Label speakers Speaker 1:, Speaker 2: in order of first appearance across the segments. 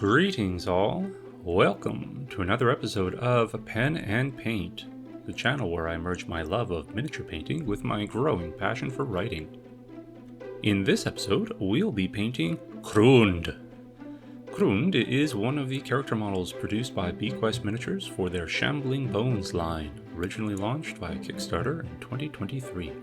Speaker 1: Greetings all, welcome to another episode of Pen and Paint, the channel where I merge my love of miniature painting with my growing passion for writing. In this episode, we'll be painting Krund. Krund is one of the character models produced by BeQuest Miniatures for their Shambling Bones line, originally launched via Kickstarter in 2023.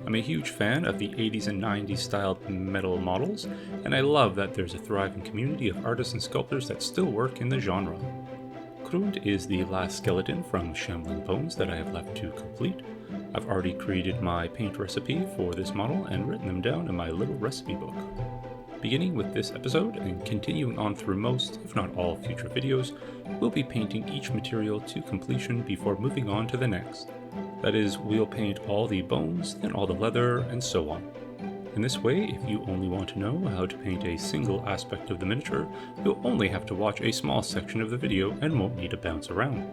Speaker 1: I'm a huge fan of the 80s and 90s styled metal models, and I love that there's a thriving community of artists and sculptors that still work in the genre. Krund is the last skeleton from Shambling Bones that I have left to complete. I've already created my paint recipe for this model and written them down in my little recipe book. Beginning with this episode and continuing on through most, if not all, future videos, we'll be painting each material to completion before moving on to the next. That is, we'll paint all the bones, then all the leather, and so on. In this way, if you only want to know how to paint a single aspect of the miniature, you'll only have to watch a small section of the video and won't need to bounce around.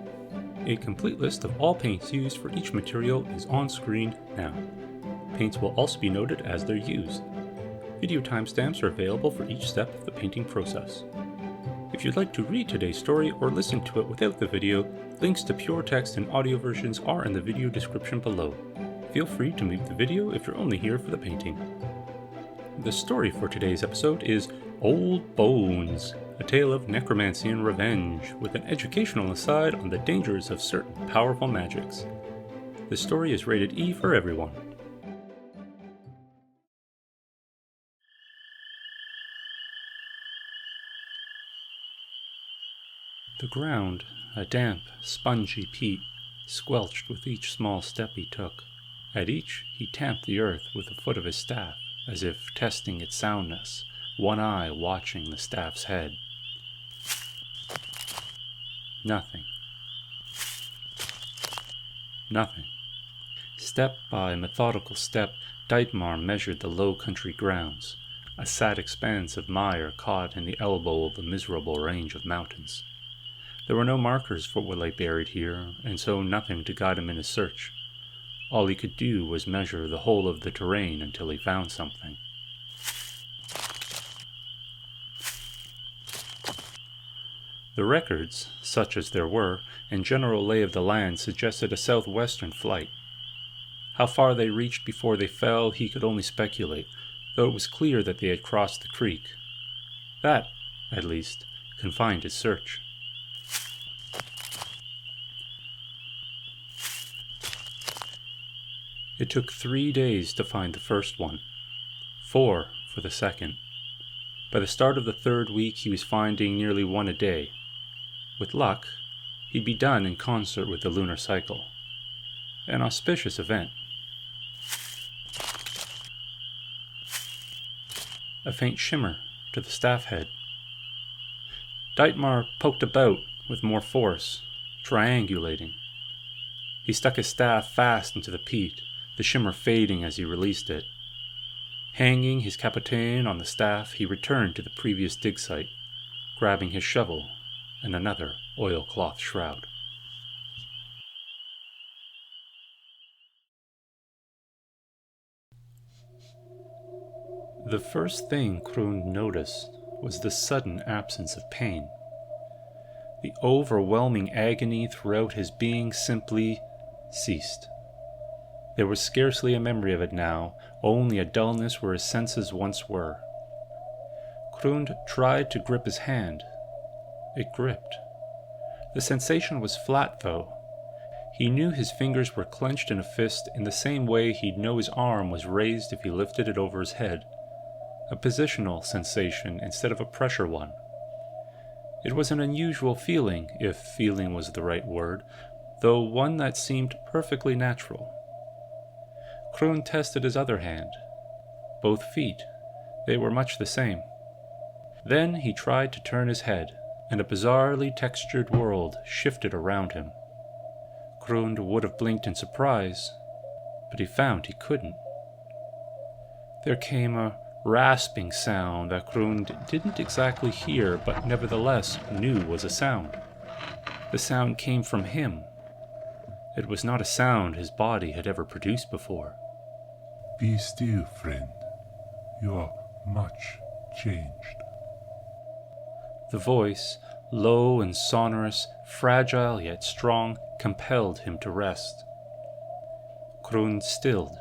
Speaker 1: A complete list of all paints used for each material is on screen now. Paints will also be noted as they're used. Video timestamps are available for each step of the painting process. If you'd like to read today's story or listen to it without the video, links to pure text and audio versions are in the video description below. Feel free to mute the video if you're only here for the painting. The story for today's episode is Old Bones, a tale of necromancy and revenge, with an educational aside on the dangers of certain powerful magics. The story is rated E for everyone. The ground, a damp, spongy peat, squelched with each small step he took. At each, he tamped the earth with the foot of his staff, as if testing its soundness, one eye watching the staff's head. Nothing. Nothing. Step by methodical step, Dietmar measured the low country grounds, a sad expanse of mire caught in the elbow of a miserable range of mountains. There were no markers for what lay buried here, and so nothing to guide him in his search. All he could do was measure the whole of the terrain until he found something. The records, such as there were, and general lay of the land suggested a southwestern flight. How far they reached before they fell he could only speculate, though it was clear that they had crossed the creek. That, at least, confined his search. It took 3 days to find the first one, 4 for the second. By the start of the third week he was finding nearly one a day. With luck, he'd be done in concert with the lunar cycle. An auspicious event. A faint shimmer to the staff head. Dietmar poked about with more force, triangulating. He stuck his staff fast into the peat, the shimmer fading as he released it. Hanging his capitaine on the staff, he returned to the previous dig site, grabbing his shovel and another oilcloth shroud. The first thing Krund noticed was the sudden absence of pain. The overwhelming agony throughout his being simply ceased. There was scarcely a memory of it now, only a dullness where his senses once were. Krund tried to grip his hand. It gripped. The sensation was flat, though. He knew his fingers were clenched in a fist in the same way he'd know his arm was raised if he lifted it over his head. A positional sensation instead of a pressure one. It was an unusual feeling, if feeling was the right word, though one that seemed perfectly natural. Krund tested his other hand. Both feet. They were much the same. Then he tried to turn his head, and a bizarrely textured world shifted around him. Krund would have blinked in surprise, but he found he couldn't. There came a rasping sound that Krund didn't exactly hear, but nevertheless knew was a sound. The sound came from him. It was not a sound his body had ever produced before.
Speaker 2: Be still, friend. You are much changed.
Speaker 1: The voice, low and sonorous, fragile yet strong, compelled him to rest. Krund stilled.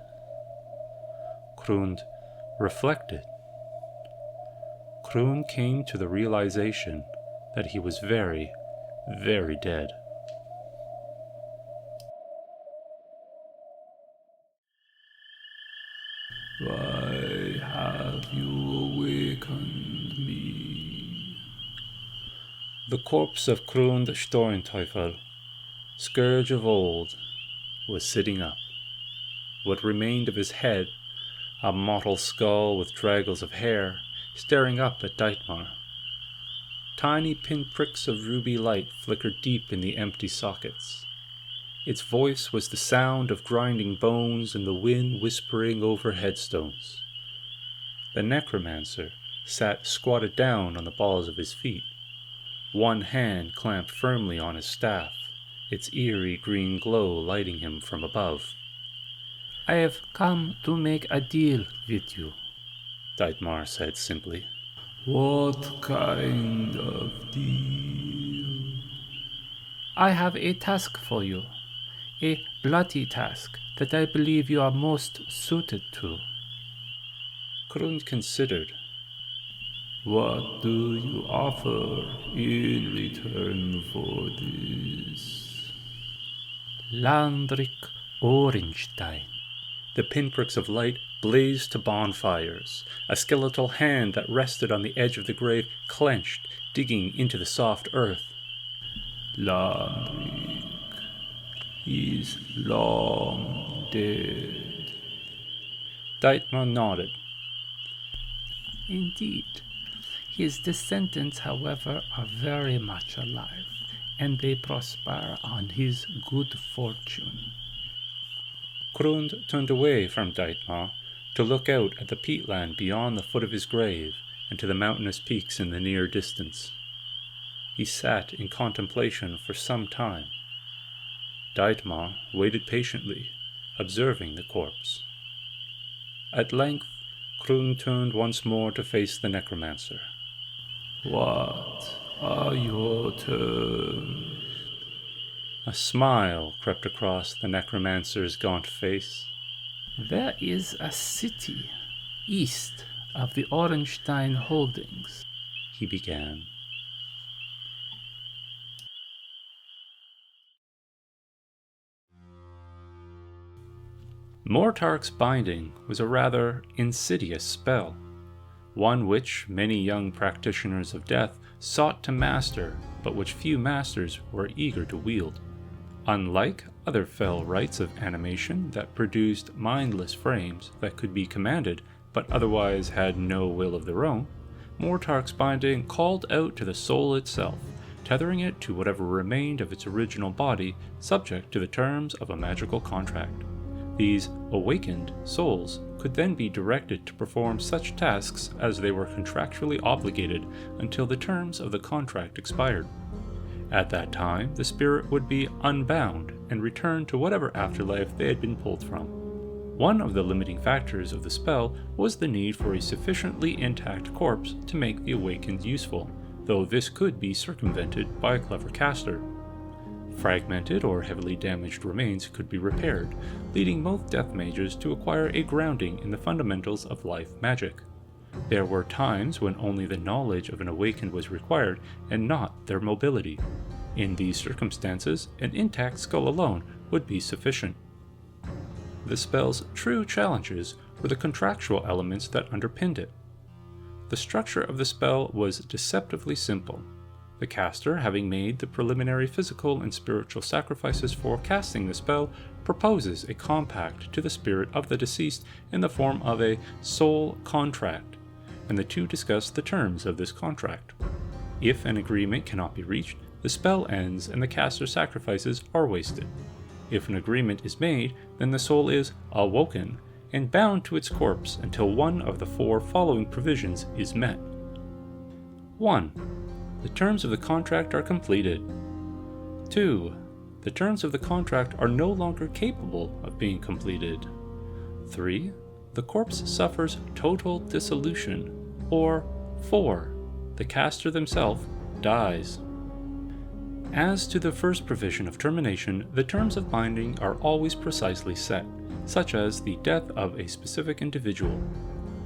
Speaker 1: Krund reflected. Krund came to the realization that he was very, very dead.
Speaker 2: Why have you awakened me?
Speaker 1: The corpse of Krund Stornteufel, scourge of old, was sitting up. What remained of his head, a mottled skull with draggles of hair, staring up at Dietmar. Tiny pinpricks of ruby light flickered deep in the empty sockets. Its voice was the sound of grinding bones and the wind whispering over headstones. The necromancer sat squatted down on the balls of his feet, one hand clamped firmly on his staff, its eerie green glow lighting him from above. "I have come to make a deal with you," Dietmar said simply.
Speaker 2: What kind of deal?
Speaker 1: "I have a task for you, a bloody task that I believe you are most suited to." Krund considered.
Speaker 2: What do you offer in return for this?
Speaker 1: Landric Orenstein. The pinpricks of light blazed to bonfires. A skeletal hand that rested on the edge of the grave clenched, digging into the soft earth.
Speaker 2: Landric is long dead.
Speaker 1: Dietmar nodded. Indeed. His descendants, however, are very much alive, and they prosper on his good fortune. Krund turned away from Dietmar to look out at the peatland beyond the foot of his grave and to the mountainous peaks in the near distance. He sat in contemplation for some time. Dietmar waited patiently, observing the corpse. At length, Krund turned once more to face the necromancer.
Speaker 2: What are your terms?
Speaker 1: A smile crept across the necromancer's gaunt face. There is a city east of the Orenstein holdings, he began. Mortark's binding was a rather insidious spell, one which many young practitioners of death sought to master, but which few masters were eager to wield. Unlike other fell rites of animation that produced mindless frames that could be commanded but otherwise had no will of their own, Mortark's binding called out to the soul itself, tethering it to whatever remained of its original body, subject to the terms of a magical contract. These awakened souls could then be directed to perform such tasks as they were contractually obligated until the terms of the contract expired. At that time, the spirit would be unbound and return to whatever afterlife they had been pulled from. One of the limiting factors of the spell was the need for a sufficiently intact corpse to make the awakened useful, though this could be circumvented by a clever caster. Fragmented or heavily damaged remains could be repaired, leading most death mages to acquire a grounding in the fundamentals of life magic. There were times when only the knowledge of an awakened was required and not their mobility. In these circumstances, an intact skull alone would be sufficient. The spell's true challenges were the contractual elements that underpinned it. The structure of the spell was deceptively simple. The caster, having made the preliminary physical and spiritual sacrifices for casting the spell, proposes a compact to the spirit of the deceased in the form of a soul contract, and the two discuss the terms of this contract. If an agreement cannot be reached, the spell ends and the caster's sacrifices are wasted. If an agreement is made, then the soul is awoken and bound to its corpse until one of the four following provisions is met. 1. The terms of the contract are completed. 2. The terms of the contract are no longer capable of being completed. 3. The corpse suffers total dissolution. Or 4. The caster themselves dies. As to the first provision of termination, the terms of binding are always precisely set, such as the death of a specific individual.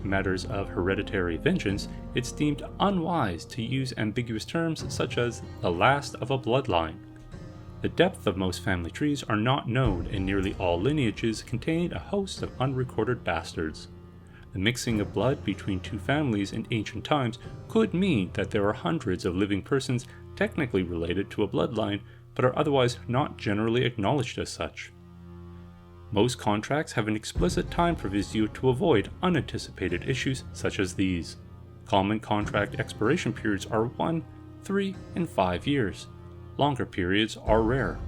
Speaker 1: In matters of hereditary vengeance, it's deemed unwise to use ambiguous terms such as the last of a bloodline. The depth of most family trees are not known, and nearly all lineages contain a host of unrecorded bastards. The mixing of blood between two families in ancient times could mean that there are hundreds of living persons technically related to a bloodline, but are otherwise not generally acknowledged as such. Most contracts have an explicit time proviso to avoid unanticipated issues such as these. Common contract expiration periods are 1, 3, and 5 years. Longer periods are rare.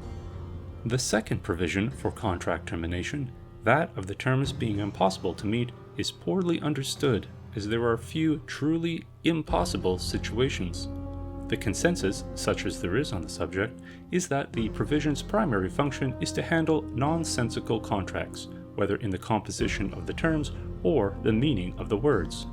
Speaker 1: The second provision for contract termination, that of the terms being impossible to meet, is poorly understood, as there are few truly impossible situations. The consensus, such as there is on the subject, is that the provision's primary function is to handle nonsensical contracts, whether in the composition of the terms or the meaning of the words.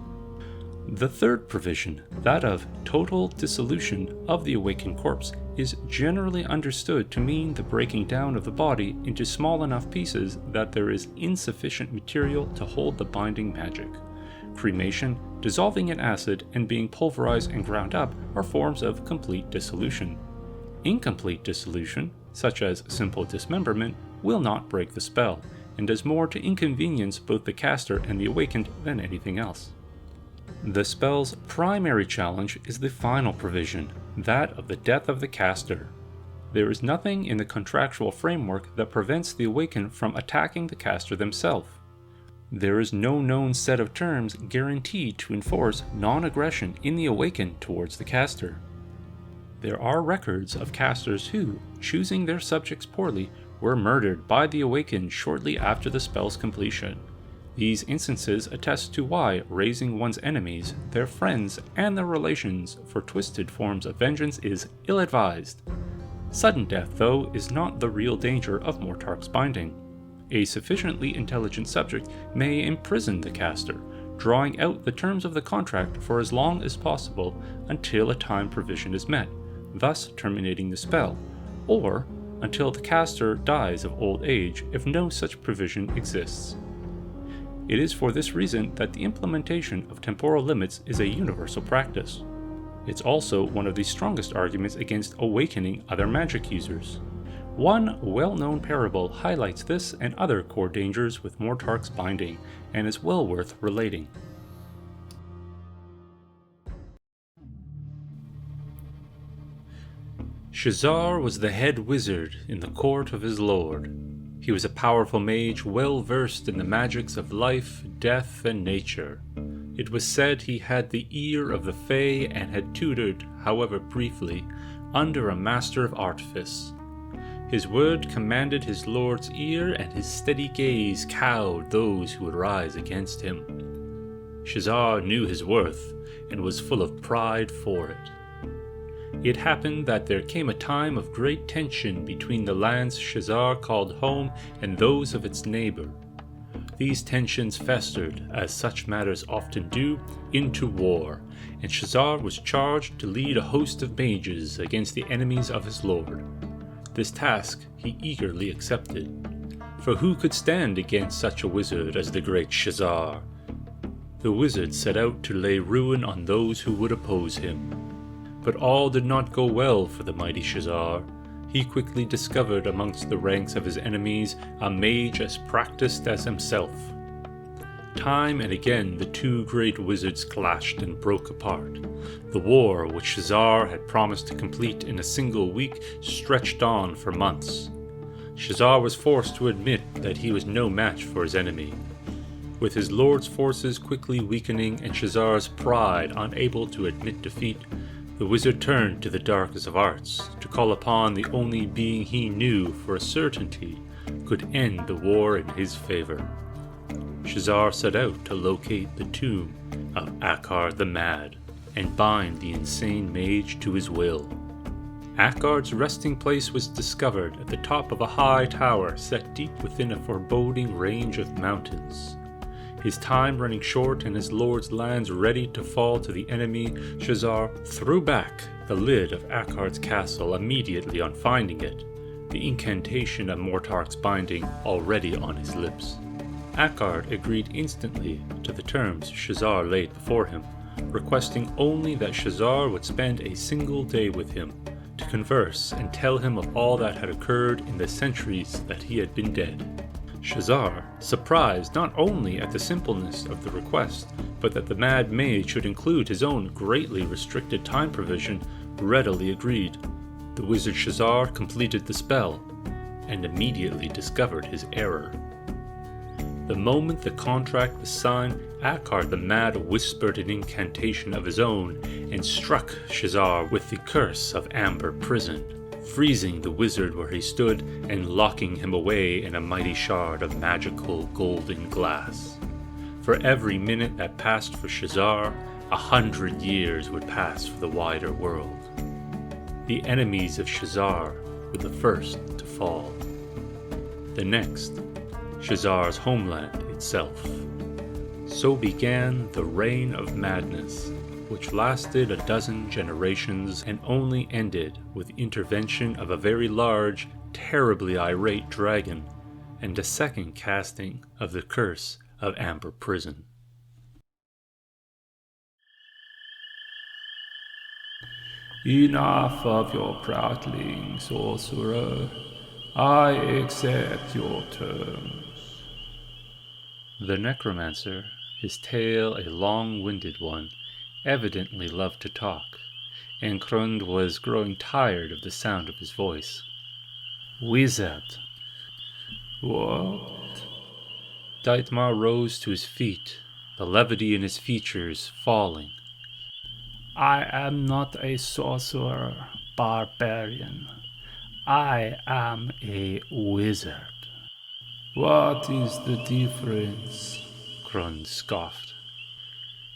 Speaker 1: The third provision, that of total dissolution of the awakened corpse, is generally understood to mean the breaking down of the body into small enough pieces that there is insufficient material to hold the binding magic. Cremation, dissolving in acid, and being pulverized and ground up are forms of complete dissolution. Incomplete dissolution, such as simple dismemberment, will not break the spell, and does more to inconvenience both the caster and the awakened than anything else. The spell's primary challenge is the final provision, that of the death of the caster. There is nothing in the contractual framework that prevents the awakened from attacking the caster themselves. There is no known set of terms guaranteed to enforce non-aggression in the awakened towards the caster. There are records of casters who, choosing their subjects poorly, were murdered by the awakened shortly after the spell's completion. These instances attest to why raising one's enemies, their friends, and their relations for twisted forms of vengeance is ill-advised. Sudden death, though, is not the real danger of Mortark's binding. A sufficiently intelligent subject may imprison the caster, drawing out the terms of the contract for as long as possible until a time provision is met, thus terminating the spell, or until the caster dies of old age if no such provision exists. It is for this reason that the implementation of temporal limits is a universal practice. It's also one of the strongest arguments against awakening other magic users. One well-known parable highlights this and other core dangers with Mortark's binding, and is well worth relating. Shazar was the head wizard in the court of his lord. He was a powerful mage well versed in the magics of life, death, and nature. It was said he had the ear of the Fae and had tutored, however briefly, under a master of artifice. His word commanded his lord's ear, and his steady gaze cowed those who would rise against him. Shazar knew his worth, and was full of pride for it. It happened that there came a time of great tension between the lands Shazar called home and those of its neighbor. These tensions festered, as such matters often do, into war, and Shazar was charged to lead a host of mages against the enemies of his lord. This task he eagerly accepted, for who could stand against such a wizard as the great Shazar? The wizard set out to lay ruin on those who would oppose him. But all did not go well for the mighty Shazar. He quickly discovered amongst the ranks of his enemies a mage as practiced as himself. Time and again the two great wizards clashed and broke apart. The war, which Shazar had promised to complete in a single week, stretched on for months. Shazar was forced to admit that he was no match for his enemy. With his lord's forces quickly weakening and Shazar's pride unable to admit defeat, the wizard turned to the darkest of arts to call upon the only being he knew for a certainty could end the war in his favor. Shazar set out to locate the tomb of Akkar the Mad and bind the insane mage to his will. Akkard's resting place was discovered at the top of a high tower set deep within a foreboding range of mountains. His time running short and his lord's lands ready to fall to the enemy, Shazar threw back the lid of Akkard's castle immediately on finding it, the incantation of Mortark's binding already on his lips. Akkard agreed instantly to the terms Shazar laid before him, requesting only that Shazar would spend a single day with him to converse and tell him of all that had occurred in the centuries that he had been dead. Shazar, surprised not only at the simpleness of the request, but that the mad maid should include his own greatly restricted time provision, readily agreed. The wizard Shazar completed the spell, and immediately discovered his error. The moment the contract was signed, Akkard the Mad whispered an incantation of his own and struck Shazar with the curse of Amber Prison, freezing the wizard where he stood and locking him away in a mighty shard of magical golden glass. For every minute that passed for Shazar, 100 years would pass for the wider world. The enemies of Shazar were the first to fall. The next, Shazar's homeland itself. So began the Reign of Madness, which lasted a dozen generations and only ended with the intervention of a very large, terribly irate dragon, and a second casting of the curse of Amber Prison.
Speaker 2: Enough of your prattling, sorcerer. I accept your terms.
Speaker 1: The necromancer, his tale a long-winded one, evidently loved to talk, and Krund was growing tired of the sound of his voice. "Wizard!"
Speaker 2: What?
Speaker 1: Dietmar rose to his feet, the levity in his features falling.
Speaker 2: I am not a sorcerer, barbarian. I am a wizard. What is the difference?
Speaker 1: Krund scoffed.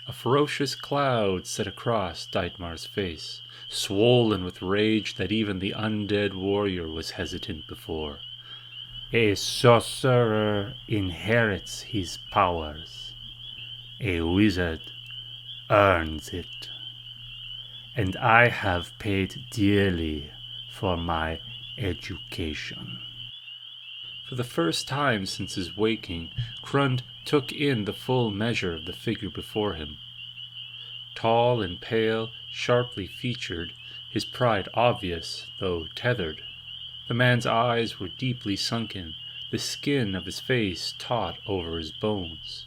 Speaker 1: A ferocious cloud set across Dietmar's face, swollen with rage that even the undead warrior was hesitant before. A sorcerer inherits his powers. A wizard earns it. And I have paid dearly for my education. For the first time since his waking, Krund took in the full measure of the figure before him. Tall and pale, sharply featured, his pride obvious, though tethered. The man's eyes were deeply sunken, the skin of his face taut over his bones.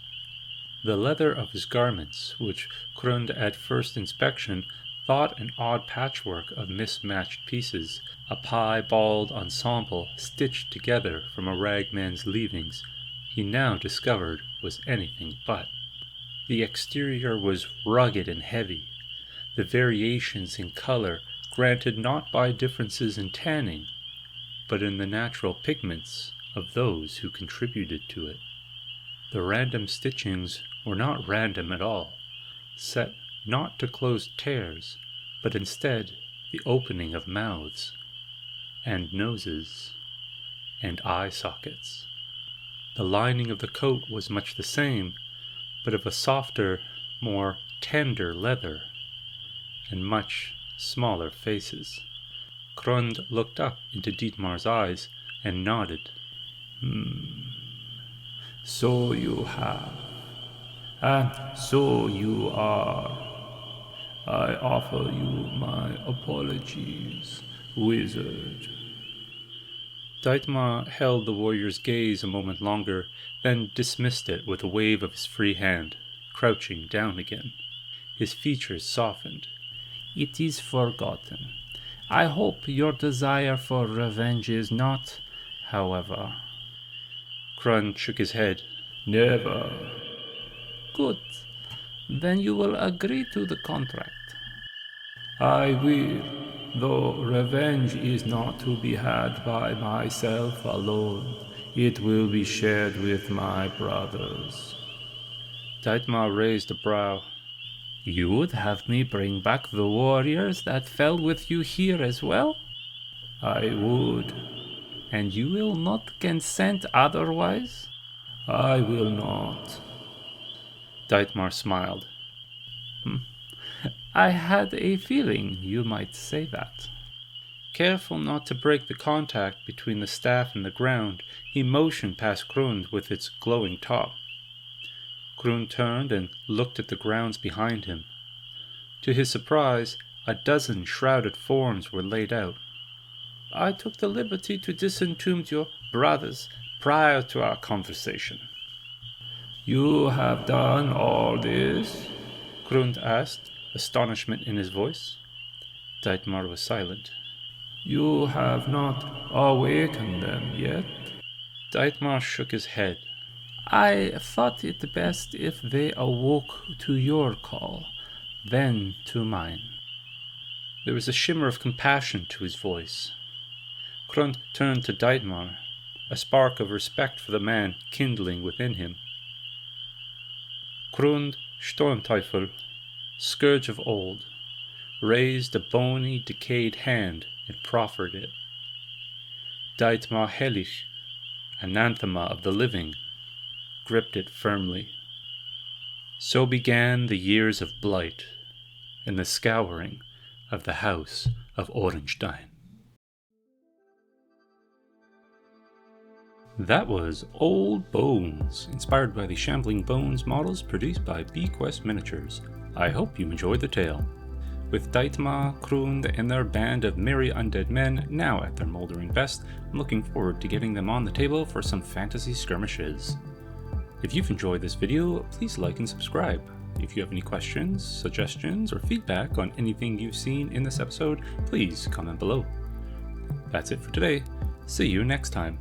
Speaker 1: The leather of his garments, which Krund at first inspection thought an odd patchwork of mismatched pieces, a piebald ensemble stitched together from a ragman's leavings, he now discovered was anything but. The exterior was rugged and heavy, the variations in color granted not by differences in tanning, but in the natural pigments of those who contributed to it. The random stitchings were not random at all, set not to close tears, but instead the opening of mouths, and noses, and eye sockets. The lining of the coat was much the same, but of a softer, more tender leather, and much smaller faces. Krund looked up into Dietmar's eyes and nodded.
Speaker 2: So you have, and so you are. I offer you my apologies, wizard.
Speaker 1: Dietmar held the warrior's gaze a moment longer, then dismissed it with a wave of his free hand, crouching down again. His features softened.
Speaker 2: It is forgotten. I hope your desire for revenge is not, however.
Speaker 1: Krund shook his head.
Speaker 2: Never.
Speaker 3: Good. Then you will agree to the contract.
Speaker 2: I will, though revenge is not to be had by myself alone. It will be shared with my brothers.
Speaker 1: Dietmar raised a brow.
Speaker 3: You would have me bring back the warriors that fell with you here as well?
Speaker 2: I would.
Speaker 3: And you will not consent otherwise?
Speaker 2: I will not.
Speaker 1: Dietmar smiled.
Speaker 3: I had a feeling you might say that. Careful not to break the contact between the staff and the ground, he motioned past Grund with its glowing top. Grund turned and looked at the grounds behind him. To his surprise, a dozen shrouded forms were laid out. I took the liberty to disentomb your brothers prior to our conversation.
Speaker 2: You have done all this?
Speaker 1: Grund asked, astonishment in his voice. Dietmar was silent.
Speaker 2: You have not awakened them yet?
Speaker 1: Dietmar shook his head.
Speaker 3: I thought it best if they awoke to your call, then to mine.
Speaker 1: There was a shimmer of compassion to his voice. Grund turned to Dietmar, a spark of respect for the man kindling within him. Grund Sturmteufel, scourge of old, raised a bony, decayed hand and proffered it. Dietmar Hellich, anathema of the living, gripped it firmly. So began the years of blight and the scouring of the House of Orenstein. That was Old Bones, inspired by the Shambling Bones models produced by BeQuest Miniatures. I hope you enjoyed the tale. With Dietmar, Grund, and their band of merry undead men now at their mouldering best, I'm looking forward to getting them on the table for some fantasy skirmishes. If you've enjoyed this video, please like and subscribe. If you have any questions, suggestions, or feedback on anything you've seen in this episode, please comment below. That's it for today. See you next time.